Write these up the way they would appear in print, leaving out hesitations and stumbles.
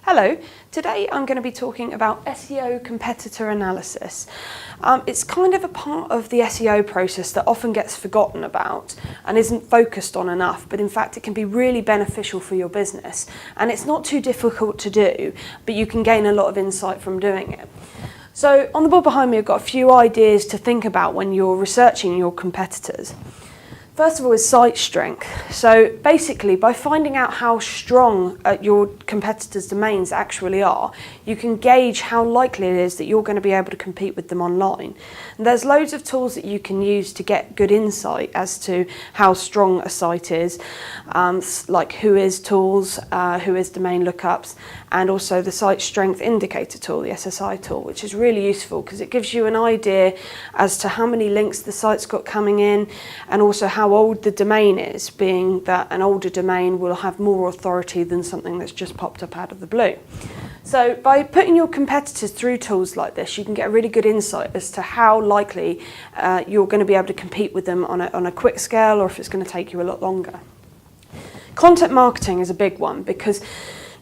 Hello, today I'm going to be talking about SEO competitor analysis. It's kind of a part of the SEO process that often gets forgotten about and isn't focused on enough, but in fact it can be really beneficial for your business. And it's not too difficult to do, but you can gain a lot of insight from doing it. So on the board behind me I've got a few ideas to think about when you're researching your competitors. First of all is site strength. So basically by finding out how strong your competitors' domains actually are, you can gauge how likely it is that you're going to be able to compete with them online. And there's loads of tools that you can use to get good insight as to how strong a site is, like Whois tools, Whois domain lookups, and also the site strength indicator tool, the SSI tool, which is really useful because it gives you an idea as to how many links the site's got coming in and also how old the domain is, being that an older domain will have more authority than something that's just popped up out of the blue. So by putting your competitors through tools like this, you can get a really good insight as to how likely you're going to be able to compete with them on a quick scale, or if it's going to take you a lot longer. Content marketing is a big one because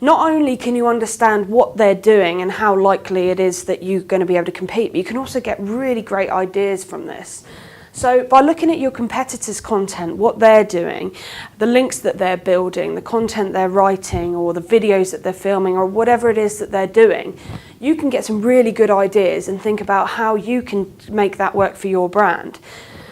not only can you understand what they're doing and how likely it is that you're going to be able to compete, but you can also get really great ideas from this. So by looking at your competitors' content, what they're doing, the links that they're building, the content they're writing, or the videos that they're filming, or whatever it is that they're doing, you can get some really good ideas and think about how you can make that work for your brand.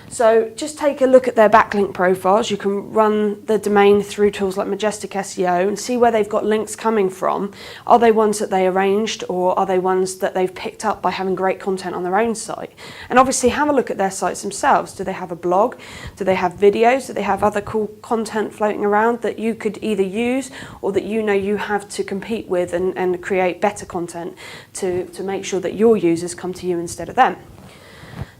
So just take a look at their backlink profiles. You can run the domain through tools like Majestic SEO and see where they've got links coming from. Are they ones that they arranged, or are they ones that they've picked up by having great content on their own site? And obviously have a look at their sites themselves. Do they have a blog? Do they have videos? Do they have other cool content floating around that you could either use or that you know you have to compete with and create better content to make sure that your users come to you instead of them?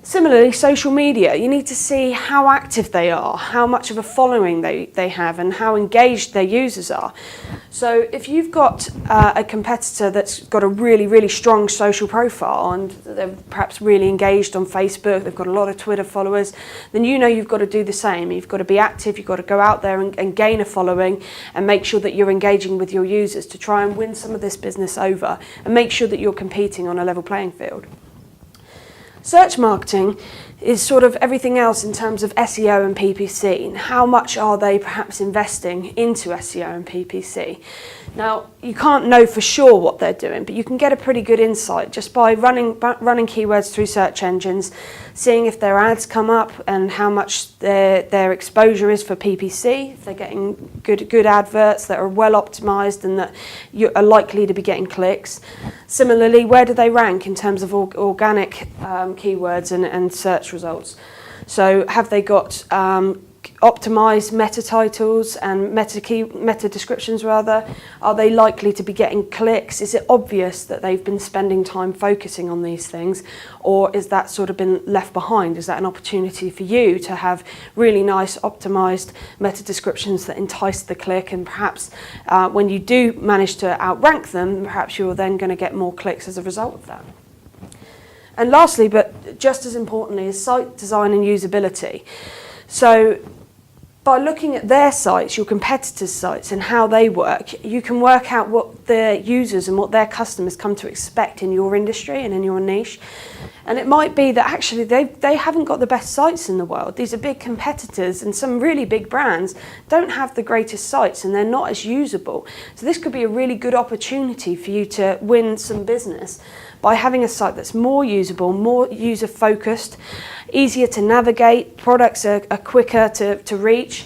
Similarly, social media, you need to see how active they are, how much of a following they have, and how engaged their users are. So if you've got a competitor that's got a really, really strong social profile and they're perhaps really engaged on Facebook, they've got a lot of Twitter followers, then you know you've got to do the same. You've got to be active, you've got to go out there and gain a following and make sure that you're engaging with your users to try and win some of this business over and make sure that you're competing on a level playing field. Search marketing is sort of everything else in terms of SEO and PPC, and how much are they perhaps investing into SEO and PPC. Now, you can't know for sure what they're doing, but you can get a pretty good insight just by running keywords through search engines, seeing if their ads come up and how much their exposure is for PPC, if they're getting good adverts that are well optimized and that you are likely to be getting clicks. Similarly, where do they rank in terms of organic keywords and search results? So have they got optimized meta titles and meta descriptions rather? Are they likely to be getting clicks? Is it obvious that they've been spending time focusing on these things, or is that sort of been left behind? Is that an opportunity for you to have really nice optimized meta descriptions that entice the click, and perhaps when you do manage to outrank them, perhaps you're then going to get more clicks as a result of that? And lastly, but just as importantly, is site design and usability. So by looking at their sites, your competitors' sites, and how they work, you can work out what their users and what their customers come to expect in your industry and in your niche. And it might be that actually they haven't got the best sites in the world. These are big competitors, and some really big brands don't have the greatest sites and they're not as usable. So this could be a really good opportunity for you to win some business by having a site that's more usable, more user-focused, easier to navigate, products are quicker to reach,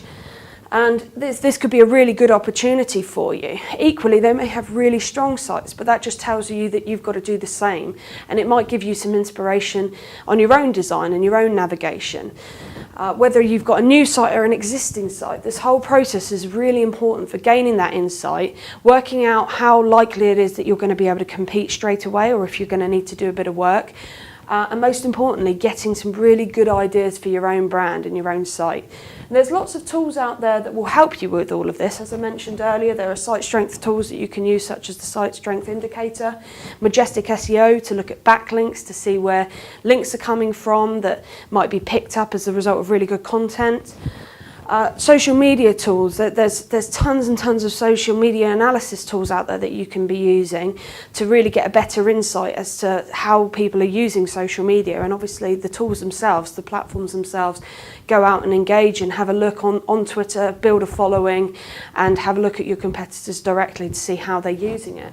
and this could be a really good opportunity for you. Equally, they may have really strong sites, but that just tells you that you've got to do the same, and it might give you some inspiration on your own design and your own navigation. Whether you've got a new site or an existing site, this whole process is really important for gaining that insight, working out how likely it is that you're going to be able to compete straight away, or if you're going to need to do a bit of work. And most importantly, getting some really good ideas for your own brand and your own site. And there's lots of tools out there that will help you with all of this. As I mentioned earlier, there are site strength tools that you can use, such as the site strength indicator, Majestic SEO to look at backlinks to see where links are coming from that might be picked up as a result of really good content. Social media tools, there's tons and tons of social media analysis tools out there that you can be using to really get a better insight as to how people are using social media. And obviously the tools themselves, the platforms themselves, go out and engage and have a look on Twitter, build a following, and have a look at your competitors directly to see how they're using it.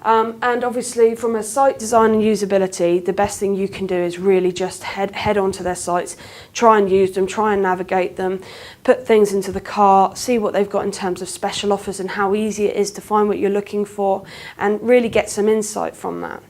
And obviously from a site design and usability, the best thing you can do is really just head onto their sites, try and use them, try and navigate them, put things into the cart, see what they've got in terms of special offers and how easy it is to find what you're looking for, and really get some insight from that.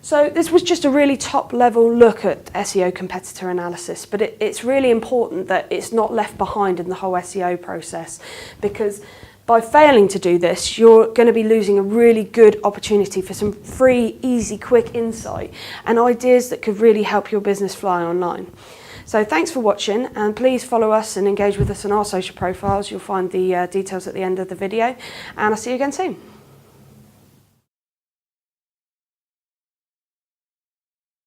So this was just a really top level look at SEO competitor analysis, but it's really important that it's not left behind in the whole SEO process, because by failing to do this, you're going to be losing a really good opportunity for some free, easy, quick insight and ideas that could really help your business fly online. So thanks for watching, and please follow us and engage with us on our social profiles. You'll find the details at the end of the video, and I'll see you again soon.